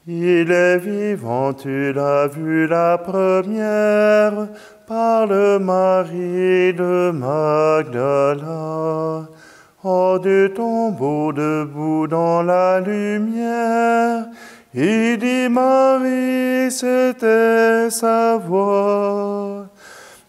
Il est vivant, tu l'as vu la première, par le Marie de Magdala. Hors du tombeau, debout dans la lumière, il dit Marie, c'était sa voix.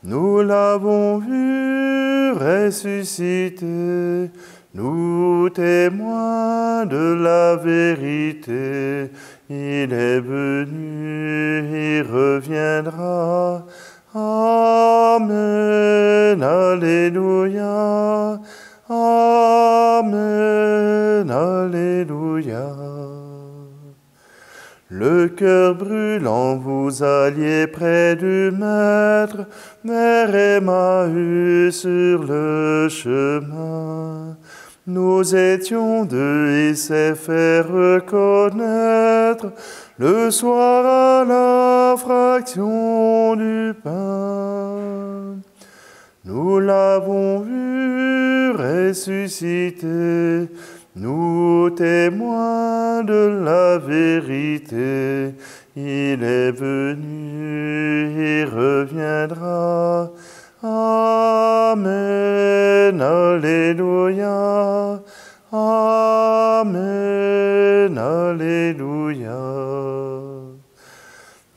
Nous l'avons vu ressusciter, nous témoins de la vérité. Il est venu, il reviendra. Amen, alléluia. Amen, alléluia. Le cœur brûlant, vous alliez près du Maître, vers Emmaüs sur le chemin. Nous étions deux, il s'est fait reconnaître, le soir à la fraction du pain. Nous l'avons vu ressusciter, nous témoins de la vérité. Il est venu, il reviendra. Amen, alléluia. Amen, alléluia.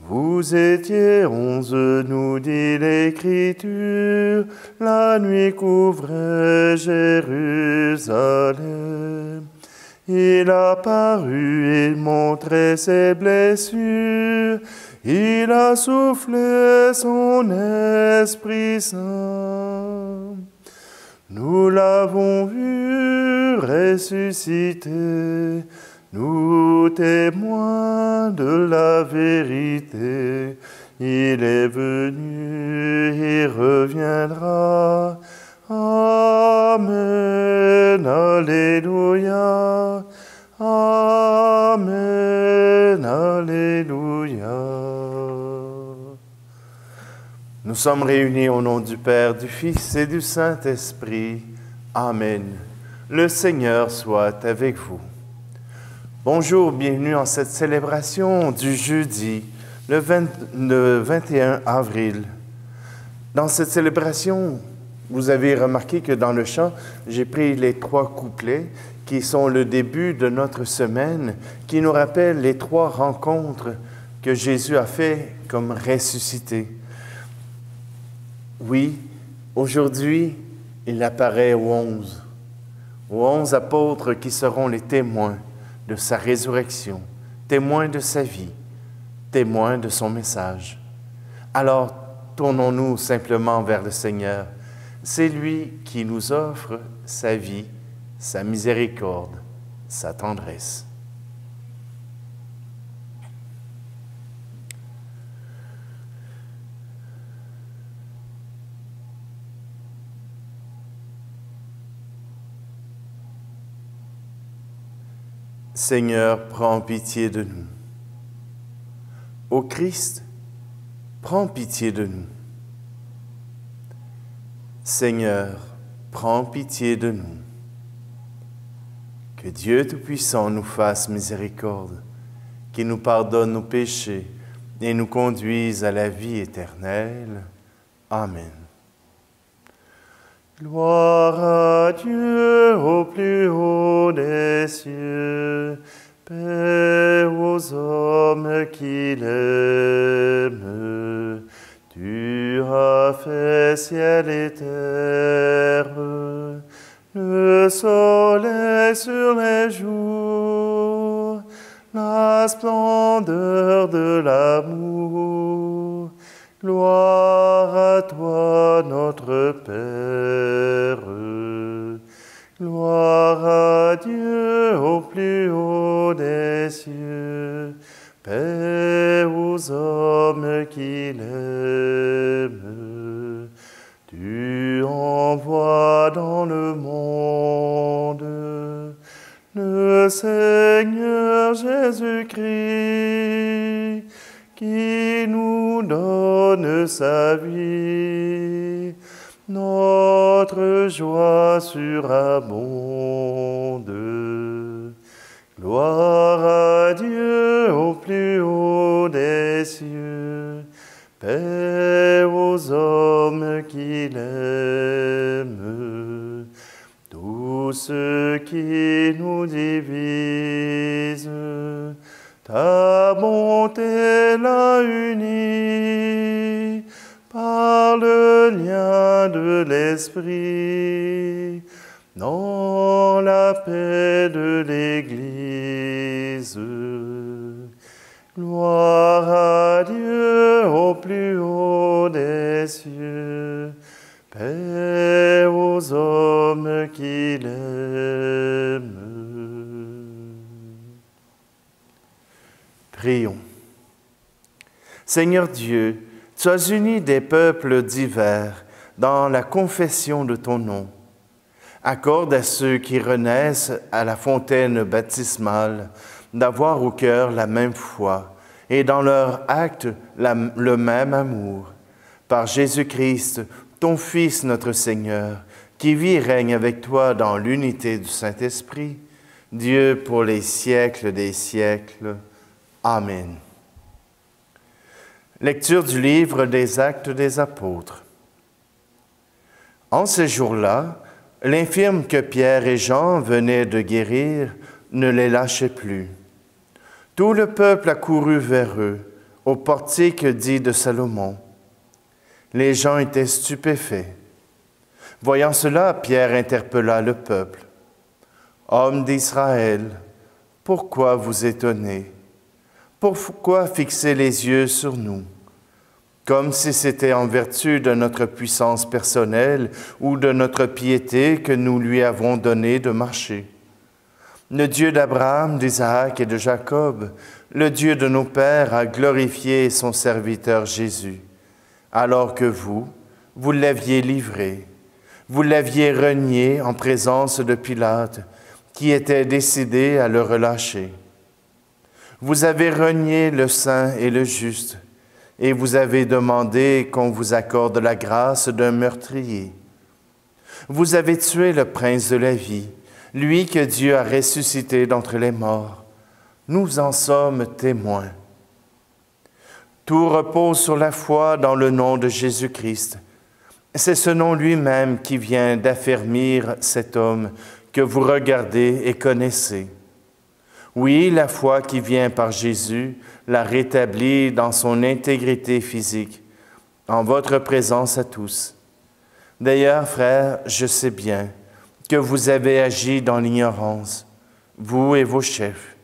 Vous étiez 11, nous dit l'Écriture, la nuit couvrait Jérusalem. Il apparut, il montrait ses blessures, il a soufflé son Esprit Saint. Nous l'avons vu ressusciter, nous témoins de la vérité. Il est venu, il reviendra. Amen, alléluia. Amen, alléluia. Nous sommes réunis au nom du Père, du Fils et du Saint-Esprit. Amen. Le Seigneur soit avec vous. Bonjour, bienvenue en cette célébration du jeudi, le 21 avril. Dans cette célébration, vous avez remarqué que dans le chant, j'ai pris les 3 couplets qui sont le début de notre semaine, qui nous rappellent les 3 rencontres que Jésus a fait comme ressuscité. Oui, aujourd'hui, il apparaît aux 11 apôtres qui seront les témoins de sa résurrection, témoins de sa vie, témoins de son message. Alors, tournons-nous simplement vers le Seigneur. C'est lui qui nous offre sa vie, sa miséricorde, sa tendresse. Seigneur, prends pitié de nous. Ô Christ, prends pitié de nous. Seigneur, prends pitié de nous. Que Dieu Tout-Puissant nous fasse miséricorde, qu'il nous pardonne nos péchés et nous conduise à la vie éternelle. Amen. Gloire à Dieu au plus haut des cieux, paix aux hommes qu'il aime. Tu as fait ciel et terre, le soleil sur les jours, la splendeur de l'amour. Gloire à toi, notre Père. Gloire à Dieu au plus haut des cieux, paix aux hommes qu'il aime. Tu envoies dans le monde le Seigneur Jésus-Christ, qui nous donne sa vie, notre joie surabonde. Gloire à Dieu au plus l'Église. Ta bonté l'a unie par le lien de l'Esprit dans la paix de l'Église. Gloire à Dieu au plus haut des cieux, paix aux hommes qui l'aiment. Prions. Seigneur Dieu, tu as uni des peuples divers dans la confession de ton nom. Accorde à ceux qui renaissent à la fontaine baptismale d'avoir au cœur la même foi et dans leur acte le même amour. Par Jésus-Christ, ton Fils notre Seigneur, qui vit et règne avec toi dans l'unité du Saint-Esprit, Dieu pour les siècles des siècles. Amen. Lecture du livre des Actes des Apôtres. En ces jours-là, l'infirme que Pierre et Jean venaient de guérir ne les lâchait plus. Tout le peuple accourut vers eux, au portique dit de Salomon. Les gens étaient stupéfaits. Voyant cela, Pierre interpella le peuple. « Hommes d'Israël, pourquoi vous étonnez? Pourquoi fixer les yeux sur nous, comme si c'était en vertu de notre puissance personnelle ou de notre piété que nous lui avons donné de marcher? Le Dieu d'Abraham, d'Isaac et de Jacob, le Dieu de nos pères, a glorifié son serviteur Jésus, alors que vous l'aviez livré, vous l'aviez renié en présence de Pilate, qui était décidé à le relâcher. Vous avez renié le saint et le juste, et vous avez demandé qu'on vous accorde la grâce d'un meurtrier. Vous avez tué le prince de la vie, lui que Dieu a ressuscité d'entre les morts. Nous en sommes témoins. Tout repose sur la foi dans le nom de Jésus-Christ. C'est ce nom lui-même qui vient d'affermir cet homme que vous regardez et connaissez. Oui, la foi qui vient par Jésus l'a rétabli dans son intégrité physique, en votre présence à tous. D'ailleurs, frères, je sais bien que vous avez agi dans l'ignorance, vous et vos chefs.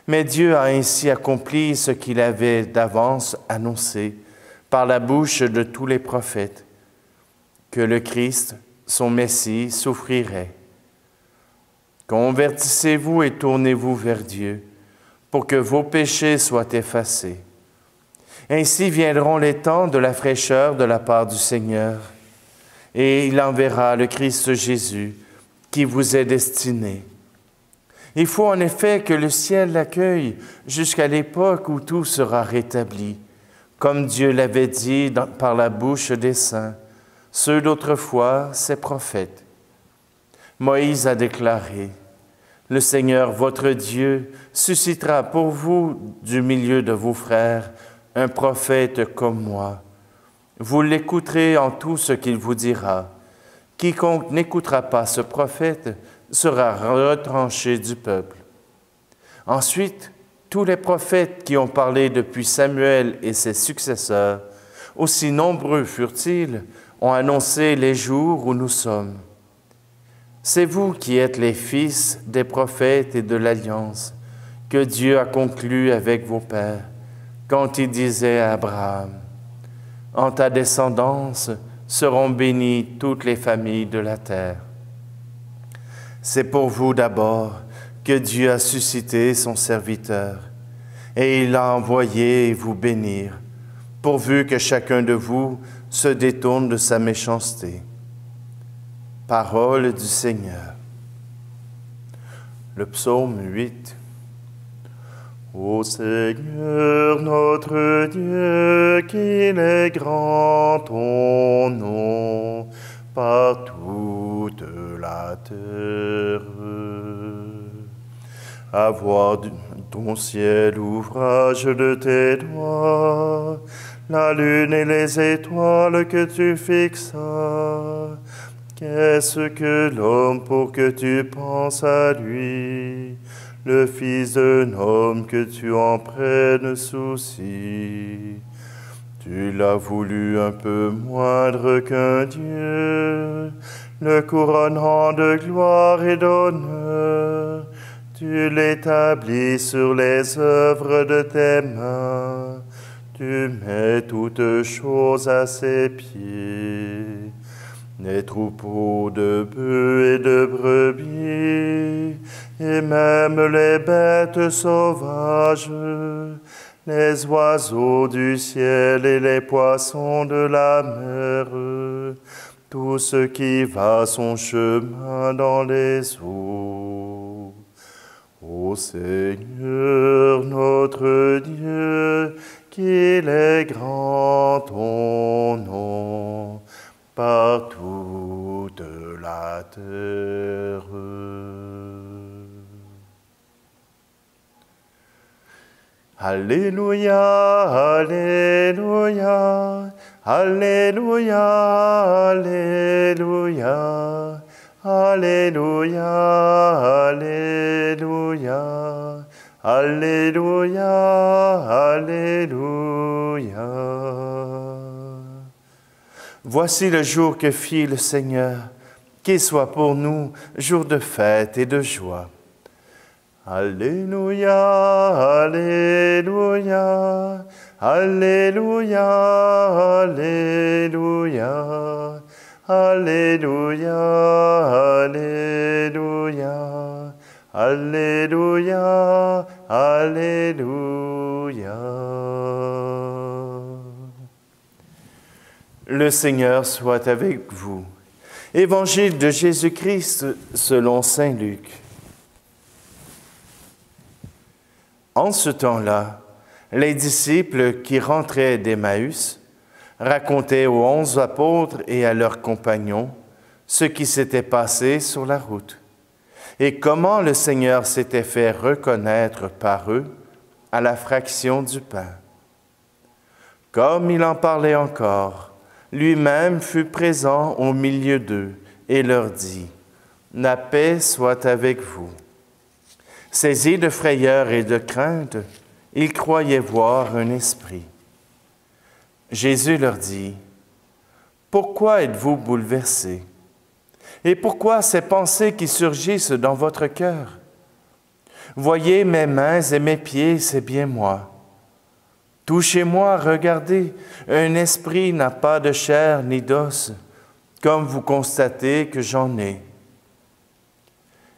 Mais Dieu a ainsi accompli ce qu'il avait d'avance annoncé par la bouche de tous les prophètes, que le Christ, son Messie, souffrirait. Convertissez-vous et tournez-vous vers Dieu, pour que vos péchés soient effacés. Ainsi viendront les temps de la fraîcheur de la part du Seigneur, et il enverra le Christ Jésus, qui vous est destiné. Il faut en effet que le ciel l'accueille jusqu'à l'époque où tout sera rétabli, comme Dieu l'avait dit par la bouche des saints, ceux d'autrefois, ses prophètes. Moïse a déclaré, « Le Seigneur, votre Dieu, suscitera pour vous, du milieu de vos frères, un prophète comme moi. Vous l'écouterez en tout ce qu'il vous dira. Quiconque n'écoutera pas ce prophète sera retranché du peuple. » Ensuite, tous les prophètes qui ont parlé depuis Samuel et ses successeurs, aussi nombreux furent-ils, ont annoncé les jours où nous sommes. C'est vous qui êtes les fils des prophètes et de l'alliance que Dieu a conclue avec vos pères, quand il disait à Abraham, « En ta descendance seront bénies toutes les familles de la terre. » C'est pour vous d'abord que Dieu a suscité son serviteur, et il l'a envoyé vous bénir, pourvu que chacun de vous se détourne de sa méchanceté. Parole du Seigneur. Le psaume 8. Ô Seigneur notre Dieu, qu'il est grand ton nom par toute la terre. À voir ton ciel ouvrage de tes doigts, la lune et les étoiles que tu fixas. Qu'est-ce que l'homme pour que tu penses à lui, le Fils d'un homme que tu en prennes souci. Tu l'as voulu un peu moindre qu'un Dieu, le couronnant de gloire et d'honneur. Tu l'établis sur les œuvres de tes mains. Tu mets toutes choses à ses pieds. Les troupeaux de bœufs et de brebis, et même les bêtes sauvages, les oiseaux du ciel et les poissons de la mer, tout ce qui va son chemin dans les eaux. Ô Seigneur notre Dieu, qu'il est grand ton nom par toute la terre. Alléluia, Alléluia, Alléluia, Alléluia, Alléluia, Alléluia, Alléluia, Alléluia. Voici le jour que fit le Seigneur, qu'il soit pour nous jour de fête et de joie. Alléluia, Alléluia, Alléluia, Alléluia, Alléluia, Alléluia, Alléluia, Alléluia. Le Seigneur soit avec vous. Évangile de Jésus-Christ selon saint Luc. En ce temps-là, les disciples qui rentraient d'Emmaüs racontaient aux 11 apôtres et à leurs compagnons ce qui s'était passé sur la route et comment le Seigneur s'était fait reconnaître par eux à la fraction du pain. Comme il en parlait encore, lui-même fut présent au milieu d'eux et leur dit : « La paix soit avec vous. » Saisis de frayeur et de crainte, ils croyaient voir un esprit. Jésus leur dit : « Pourquoi êtes-vous bouleversés? Et pourquoi ces pensées qui surgissent dans votre cœur? Voyez mes mains et mes pieds, c'est bien moi. Touchez-moi, regardez, un esprit n'a pas de chair ni d'os, comme vous constatez que j'en ai. »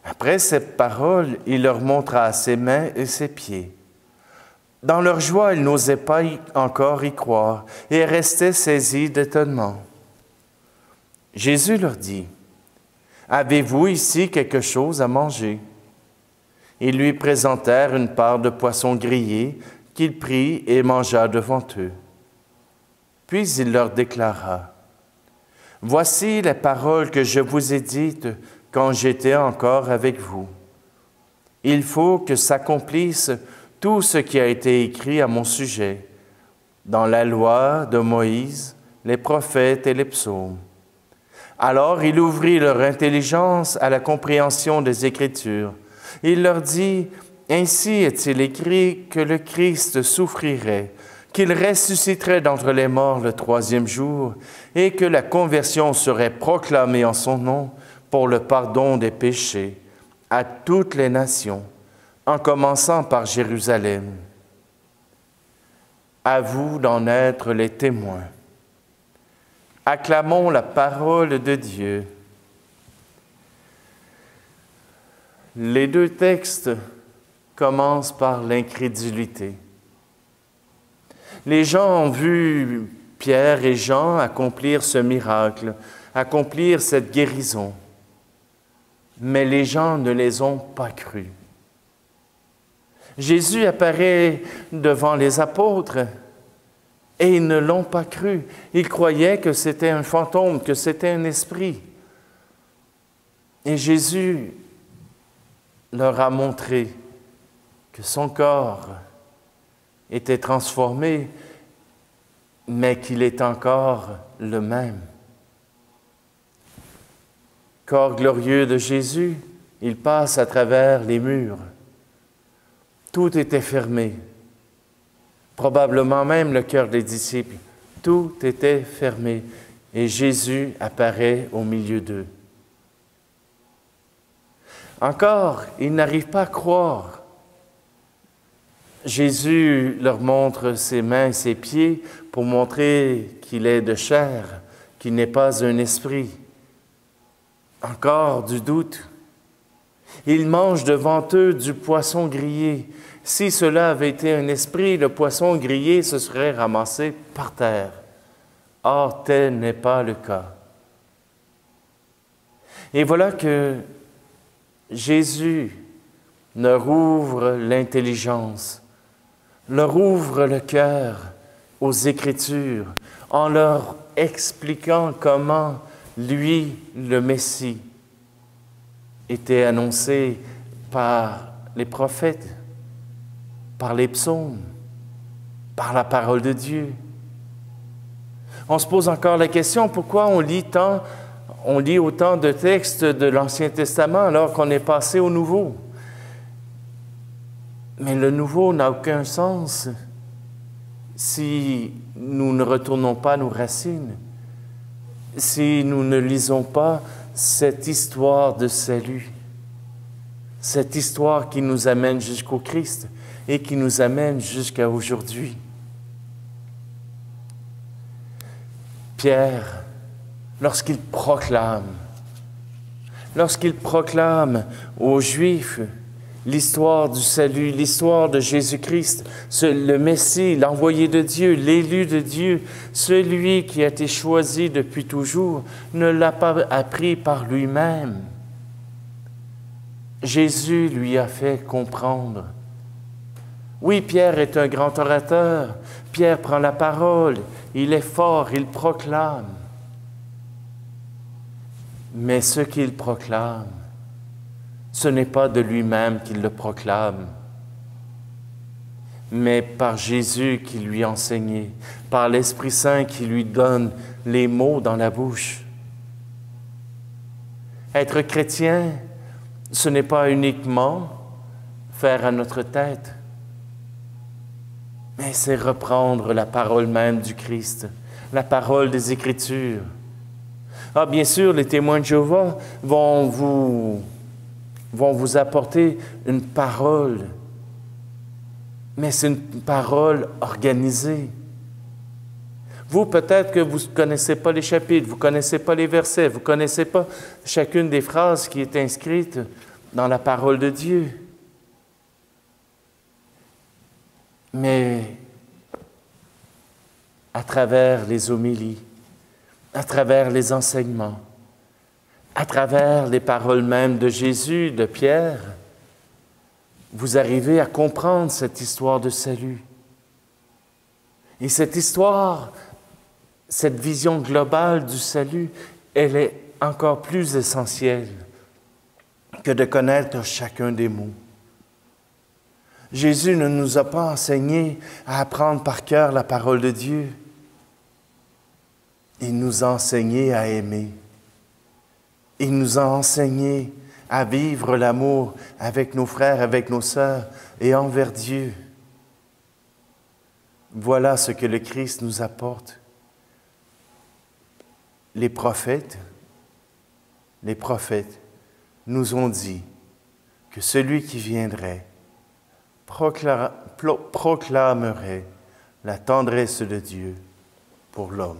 Après cette parole, il leur montra ses mains et ses pieds. Dans leur joie, ils n'osaient pas encore y croire et restaient saisis d'étonnement. Jésus leur dit : « Avez-vous ici quelque chose à manger? » Ils lui présentèrent une part de poisson grillé qu'il prit et mangea devant eux. Puis il leur déclara : « Voici les paroles que je vous ai dites quand j'étais encore avec vous. Il faut que s'accomplisse tout ce qui a été écrit à mon sujet, dans la loi de Moïse, les prophètes et les psaumes. » Alors il ouvrit leur intelligence à la compréhension des Écritures. Il leur dit : « Ainsi est-il écrit que le Christ souffrirait, qu'il ressusciterait d'entre les morts le 3e jour, et que la conversion serait proclamée en son nom pour le pardon des péchés à toutes les nations, en commençant par Jérusalem. À vous d'en être les témoins. » Acclamons la parole de Dieu. Les deux textes commencent par l'incrédulité. Les gens ont vu Pierre et Jean accomplir ce miracle, accomplir cette guérison, mais les gens ne les ont pas crus. Jésus apparaît devant les apôtres et ils ne l'ont pas cru. Ils croyaient que c'était un fantôme, que c'était un esprit. Et Jésus leur a montré que son corps était transformé, mais qu'il est encore le même. Corps glorieux de Jésus, il passe à travers les murs, tout était fermé. Probablement même le cœur des disciples. Tout était fermé. Et Jésus apparaît au milieu d'eux. Encore, ils n'arrivent pas à croire. Jésus leur montre ses mains et ses pieds pour montrer qu'il est de chair, qu'il n'est pas un esprit. Encore du doute. Il mange devant eux du poisson grillé. Si cela avait été un esprit, le poisson grillé se serait ramassé par terre. Or, tel n'est pas le cas. Et voilà que Jésus leur ouvre l'intelligence, leur ouvre le cœur aux Écritures, en leur expliquant comment lui, le Messie, était annoncé par les prophètes, par les psaumes, par la parole de Dieu. On se pose encore la question, pourquoi on lit autant de textes de l'Ancien Testament alors qu'on est passé au Nouveau? Mais le Nouveau n'a aucun sens si nous ne retournons pas à nos racines, si nous ne lisons pas cette histoire de salut, cette histoire qui nous amène jusqu'au Christ et qui nous amène jusqu'à aujourd'hui. Pierre, lorsqu'il proclame aux Juifs l'histoire du salut, l'histoire de Jésus-Christ, le Messie, l'envoyé de Dieu, l'élu de Dieu, celui qui a été choisi depuis toujours, ne l'a pas appris par lui-même. Jésus lui a fait comprendre. Oui, Pierre est un grand orateur. Pierre prend la parole. Il est fort, il proclame. Mais ce qu'il proclame, ce n'est pas de lui-même qu'il le proclame, mais par Jésus qui lui a enseigné, par l'Esprit Saint qui lui donne les mots dans la bouche. Être chrétien, ce n'est pas uniquement faire à notre tête, mais c'est reprendre la parole même du Christ, la parole des Écritures. Ah, bien sûr, les témoins de Jéhovah vont vous apporter une parole, mais c'est une parole organisée. Vous, peut-être que vous ne connaissez pas les chapitres, vous ne connaissez pas les versets, vous ne connaissez pas chacune des phrases qui est inscrite dans la parole de Dieu. Mais à travers les homélies, à travers les enseignements, à travers les paroles même de Jésus, de Pierre, vous arrivez à comprendre cette histoire de salut. Et cette histoire, cette vision globale du salut, elle est encore plus essentielle que de connaître chacun des mots. Jésus ne nous a pas enseigné à apprendre par cœur la parole de Dieu. Il nous a enseigné à aimer. Il nous a enseigné à vivre l'amour avec nos frères, avec nos sœurs et envers Dieu. Voilà ce que le Christ nous apporte. Les prophètes nous ont dit que celui qui viendrait proclamerait la tendresse de Dieu pour l'homme.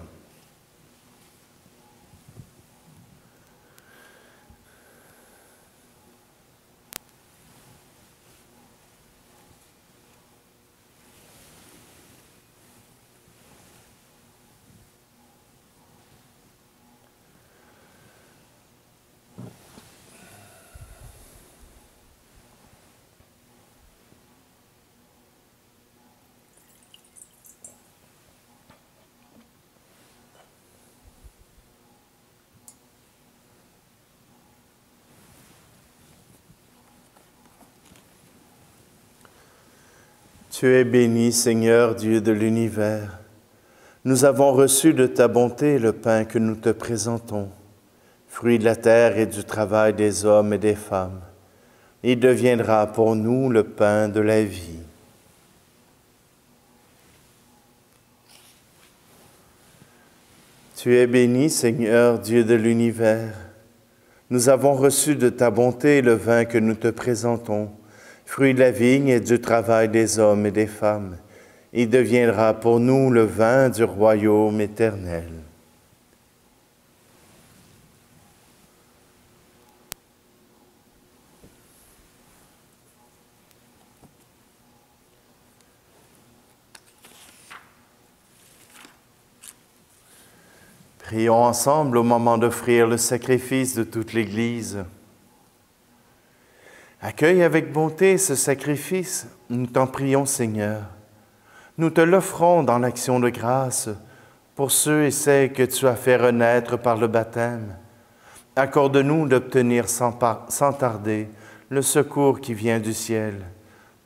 Tu es béni, Seigneur, Dieu de l'univers. Nous avons reçu de ta bonté le pain que nous te présentons, fruit de la terre et du travail des hommes et des femmes. Il deviendra pour nous le pain de la vie. Tu es béni, Seigneur, Dieu de l'univers. Nous avons reçu de ta bonté le vin que nous te présentons, fruit de la vigne et du travail des hommes et des femmes. Il deviendra pour nous le vin du royaume éternel. Prions ensemble au moment d'offrir le sacrifice de toute l'Église. Accueille avec bonté ce sacrifice, nous t'en prions, Seigneur. Nous te l'offrons dans l'action de grâce pour ceux et celles que tu as fait renaître par le baptême. Accorde-nous d'obtenir sans tarder le secours qui vient du ciel.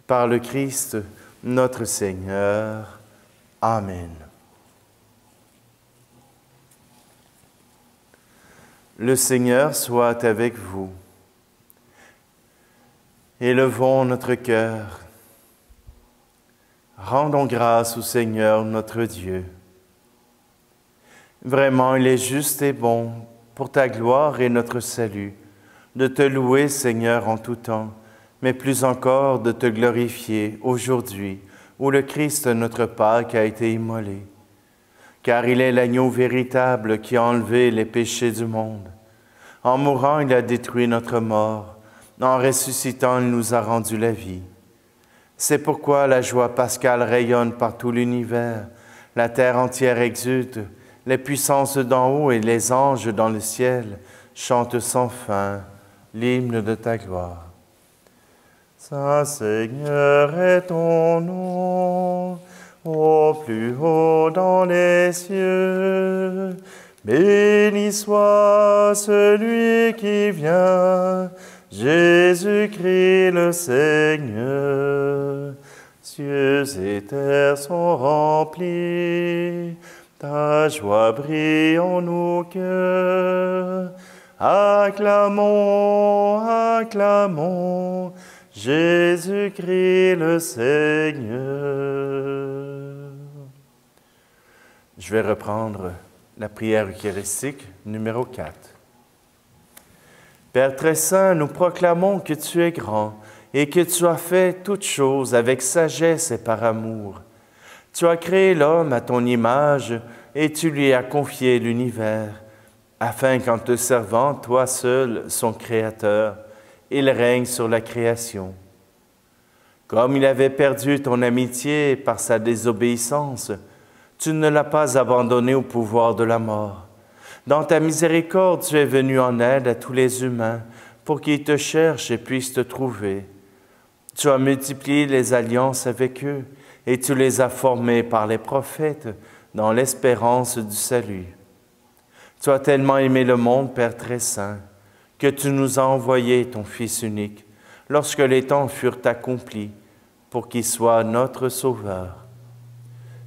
Par le Christ, notre Seigneur. Amen. Le Seigneur soit avec vous. Élevons notre cœur. Rendons grâce au Seigneur notre Dieu. Vraiment, il est juste et bon, pour ta gloire et notre salut, de te louer, Seigneur, en tout temps, mais plus encore de te glorifier aujourd'hui, où le Christ, notre Pâque, a été immolé. Car il est l'agneau véritable qui a enlevé les péchés du monde. En mourant, il a détruit notre mort. En ressuscitant, il nous a rendu la vie. C'est pourquoi la joie pascale rayonne par tout l'univers. La terre entière exulte, les puissances d'en haut et les anges dans le ciel chantent sans fin l'hymne de ta gloire. Saint Seigneur est ton nom, au plus haut dans les cieux. Béni soit celui qui vient, Jésus-Christ le Seigneur. Cieux et terre sont remplis, ta joie brille en nos cœurs. Acclamons, acclamons, Jésus-Christ le Seigneur. Je vais reprendre la prière eucharistique numéro 4. Père très saint, nous proclamons que tu es grand et que tu as fait toutes choses avec sagesse et par amour. Tu as créé l'homme à ton image et tu lui as confié l'univers, afin qu'en te servant, toi seul, son Créateur, il règne sur la création. Comme il avait perdu ton amitié par sa désobéissance, tu ne l'as pas abandonné au pouvoir de la mort. Dans ta miséricorde, tu es venu en aide à tous les humains pour qu'ils te cherchent et puissent te trouver. Tu as multiplié les alliances avec eux et tu les as formés par les prophètes dans l'espérance du salut. Tu as tellement aimé le monde, Père très saint, que tu nous as envoyé ton Fils unique lorsque les temps furent accomplis pour qu'il soit notre Sauveur.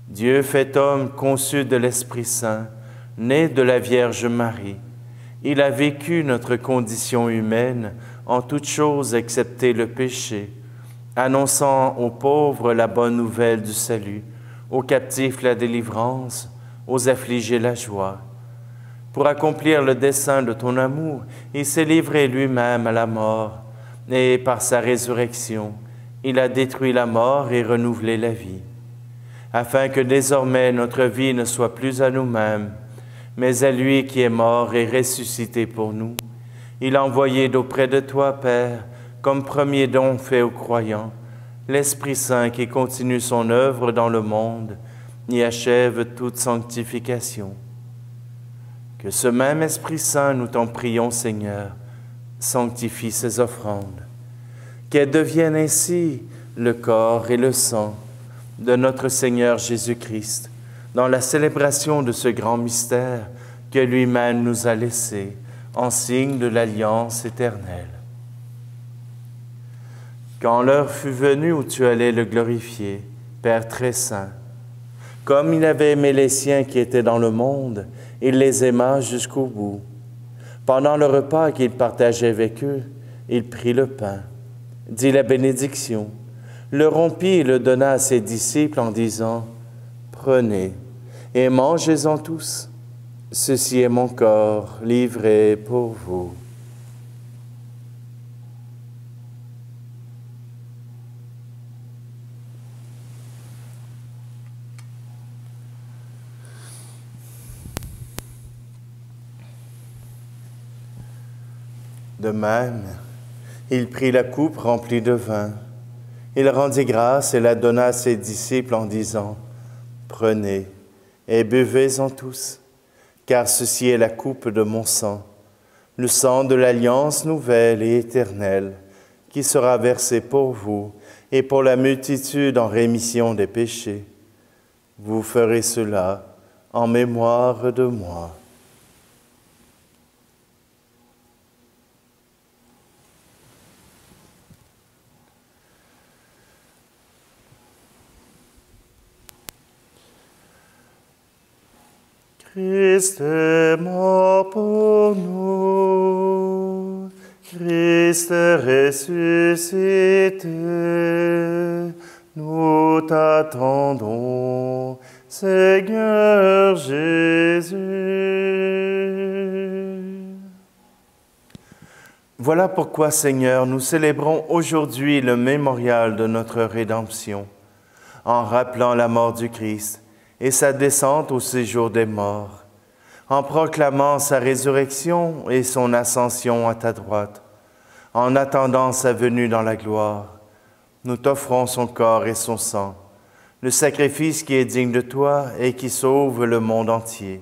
Dieu fait homme conçu de l'Esprit Saint, né de la Vierge Marie. Il a vécu notre condition humaine en toutes choses excepté le péché, annonçant aux pauvres la bonne nouvelle du salut, aux captifs la délivrance, aux affligés la joie. Pour accomplir le dessein de ton amour, il s'est livré lui-même à la mort, et par sa résurrection, il a détruit la mort et renouvelé la vie, afin que désormais notre vie ne soit plus à nous-mêmes, mais à lui qui est mort et ressuscité pour nous. Il a envoyé d'auprès de toi, Père, comme premier don fait aux croyants, l'Esprit Saint qui continue son œuvre dans le monde et achève toute sanctification. Que ce même Esprit Saint, nous t'en prions, Seigneur, sanctifie ces offrandes, qu'elles deviennent ainsi le corps et le sang de notre Seigneur Jésus-Christ, dans la célébration de ce grand mystère que lui-même nous a laissé en signe de l'alliance éternelle. Quand l'heure fut venue où tu allais le glorifier, Père très saint, comme il avait aimé les siens qui étaient dans le monde, il les aima jusqu'au bout. Pendant le repas qu'il partageait avec eux, il prit le pain, dit la bénédiction, le rompit et le donna à ses disciples en disant, « Prenez et mangez-en tous. Ceci est mon corps livré pour vous. » De même, il prit la coupe remplie de vin. Il rendit grâce et la donna à ses disciples en disant, « Prenez et buvez-en tous, car ceci est la coupe de mon sang, le sang de l'alliance nouvelle et éternelle, qui sera versé pour vous et pour la multitude en rémission des péchés. Vous ferez cela en mémoire de moi. » Christ est mort pour nous, Christ est ressuscité, nous t'attendons, Seigneur Jésus. Voilà pourquoi, Seigneur, nous célébrons aujourd'hui le mémorial de notre rédemption, en rappelant la mort du Christ et sa descente au séjour des morts, en proclamant sa résurrection et son ascension à ta droite, en attendant sa venue dans la gloire. Nous t'offrons son corps et son sang, le sacrifice qui est digne de toi et qui sauve le monde entier.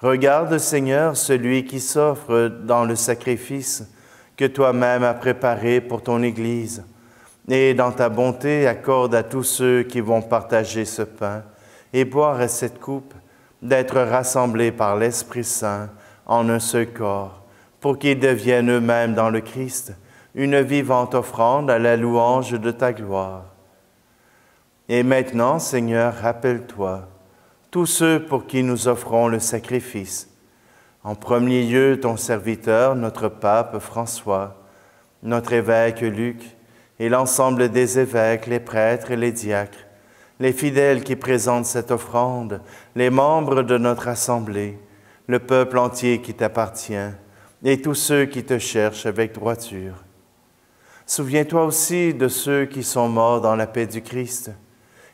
Regarde, Seigneur, celui qui s'offre dans le sacrifice que toi-même as préparé pour ton Église, et dans ta bonté accorde à tous ceux qui vont partager ce pain et boire à cette coupe, d'être rassemblés par l'Esprit Saint en un seul corps, pour qu'ils deviennent eux-mêmes dans le Christ une vivante offrande à la louange de ta gloire. Et maintenant, Seigneur, rappelle-toi tous ceux pour qui nous offrons le sacrifice. En premier lieu, ton serviteur, notre pape François, notre évêque Luc, et l'ensemble des évêques, les prêtres et les diacres, les fidèles qui présentent cette offrande, les membres de notre assemblée, le peuple entier qui t'appartient, et tous ceux qui te cherchent avec droiture. Souviens-toi aussi de ceux qui sont morts dans la paix du Christ,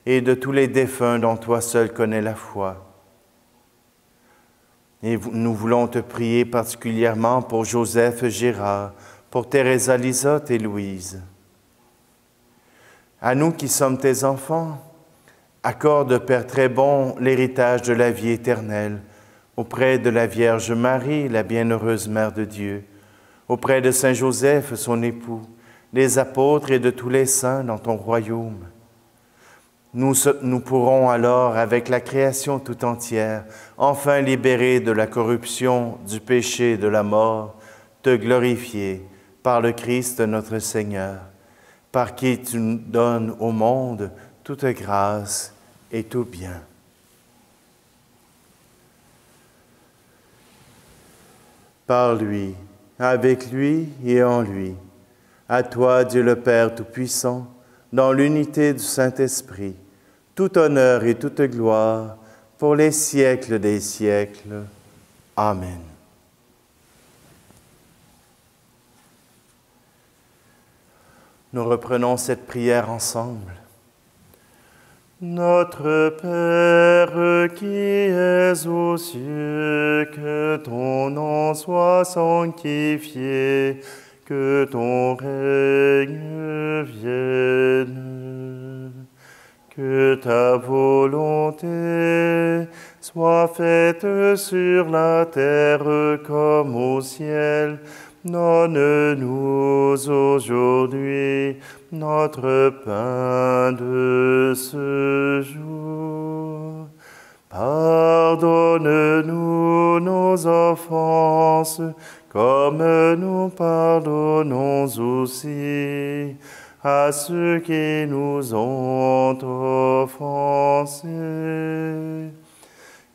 et de tous les défunts dont toi seul connais la foi. Et nous voulons te prier particulièrement pour Joseph Gérard, pour Teresa Lisotte et Louise. À nous qui sommes tes enfants, accorde, Père très bon, l'héritage de la vie éternelle, auprès de la Vierge Marie, la bienheureuse Mère de Dieu, auprès de Saint Joseph, son époux, des apôtres et de tous les saints dans ton royaume. Nous pourrons alors, avec la création tout entière, enfin libérés de la corruption, du péché et de la mort, te glorifier par le Christ notre Seigneur, par qui tu nous donnes au monde toute grâce et tout bien. Par lui, avec lui et en lui, à toi, Dieu le Père Tout-Puissant, dans l'unité du Saint-Esprit, tout honneur et toute gloire pour les siècles des siècles. Amen. Nous reprenons cette prière ensemble. Notre Père qui es aux cieux, que ton nom soit sanctifié, que ton règne vienne, que ta volonté soit faite sur la terre comme au ciel. Donne-nous aujourd'hui notre pain de ce jour. Pardonne-nous nos offenses, comme nous pardonnons aussi à ceux qui nous ont offensés.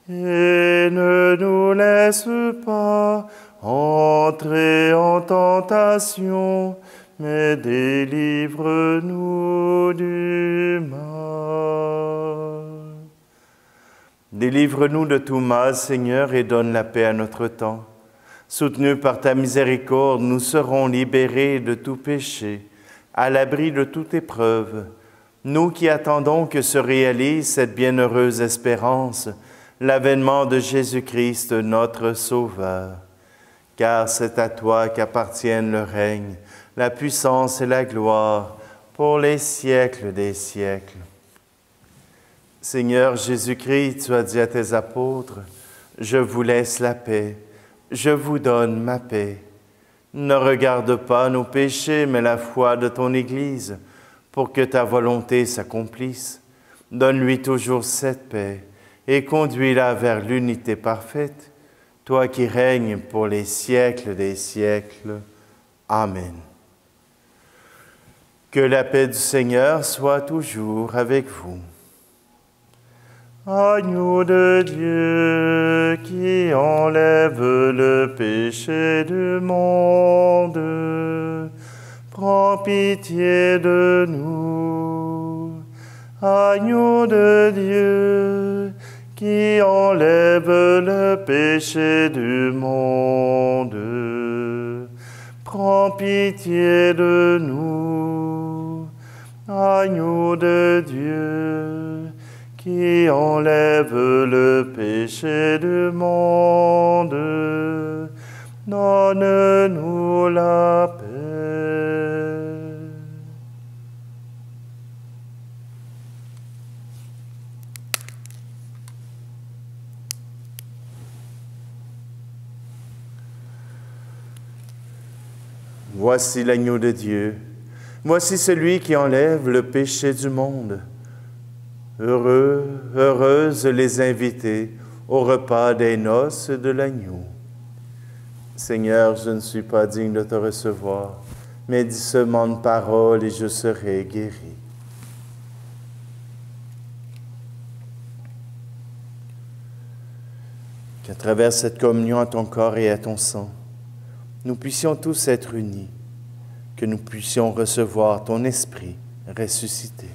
Et ne nous laisse pas entrer en tentation, mais délivre-nous du mal. Délivre-nous de tout mal, Seigneur, et donne la paix à notre temps. Soutenus par ta miséricorde, nous serons libérés de tout péché, à l'abri de toute épreuve. Nous qui attendons que se réalise cette bienheureuse espérance, l'avènement de Jésus-Christ, notre Sauveur. Car c'est à toi qu'appartiennent le règne, la puissance et la gloire, pour les siècles des siècles. Seigneur Jésus-Christ, tu as dit à tes apôtres, « Je vous laisse la paix, je vous donne ma paix. Ne regarde pas nos péchés, mais la foi de ton Église, pour que ta volonté s'accomplisse. Donne-lui toujours cette paix et conduis-la vers l'unité parfaite, toi qui règnes pour les siècles des siècles. Amen. Que la paix du Seigneur soit toujours avec vous. Agneau de Dieu qui enlève le péché du monde, prends pitié de nous. Agneau de Dieu qui enlève le péché du monde, prends pitié de nous. Agneau de Dieu qui enlève le péché du monde, donne-nous la paix. Voici l'agneau de Dieu, voici celui qui enlève le péché du monde. Heureux, heureuses les invités au repas des noces de l'agneau. Seigneur, je ne suis pas digne de te recevoir, mais dis seulement une parole et je serai guéri. Qu'à travers cette communion à ton corps et à ton sang, nous puissions tous être unis, que nous puissions recevoir ton esprit ressuscité.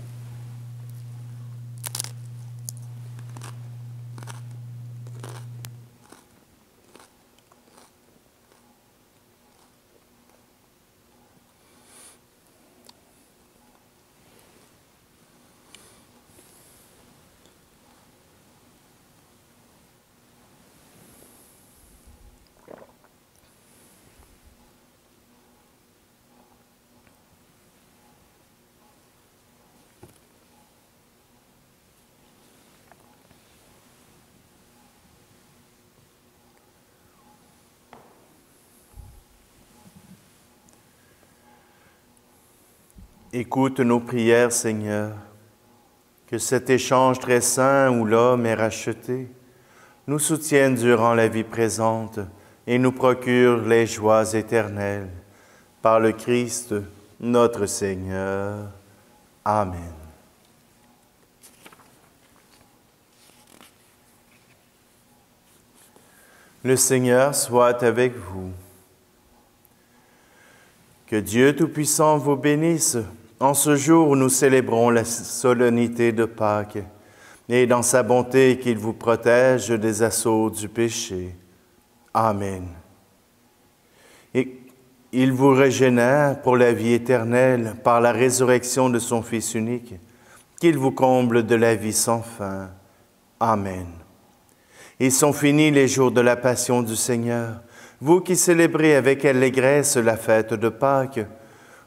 Écoute nos prières, Seigneur, que cet échange très saint où l'homme est racheté nous soutienne durant la vie présente et nous procure les joies éternelles. Par le Christ, notre Seigneur. Amen. Le Seigneur soit avec vous. Que Dieu Tout-Puissant vous bénisse en ce jour où nous célébrons la solennité de Pâques, et dans sa bonté qu'il vous protège des assauts du péché. Amen. Et il vous régénère pour la vie éternelle par la résurrection de son Fils unique, qu'il vous comble de la vie sans fin. Amen. Ils sont finis les jours de la passion du Seigneur. Vous qui célébrez avec allégresse la fête de Pâques,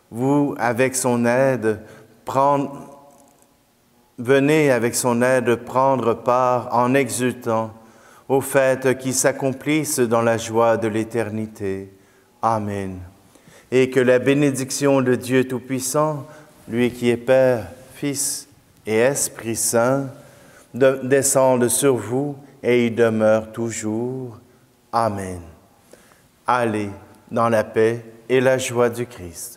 vous, avec son aide, venez avec son aide prendre part en exultant aux fêtes qui s'accomplissent dans la joie de l'éternité. Amen. Et que la bénédiction de Dieu Tout-Puissant, lui qui est Père, Fils et Esprit Saint, descende sur vous et y demeure toujours. Amen. Allez dans la paix et la joie du Christ.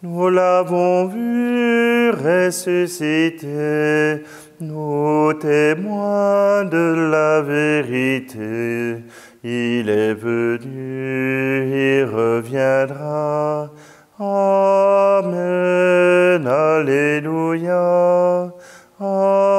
Nous l'avons vu ressusciter, nous témoins de la vérité, Il est venu, il reviendra. Amen, Alléluia. Amen.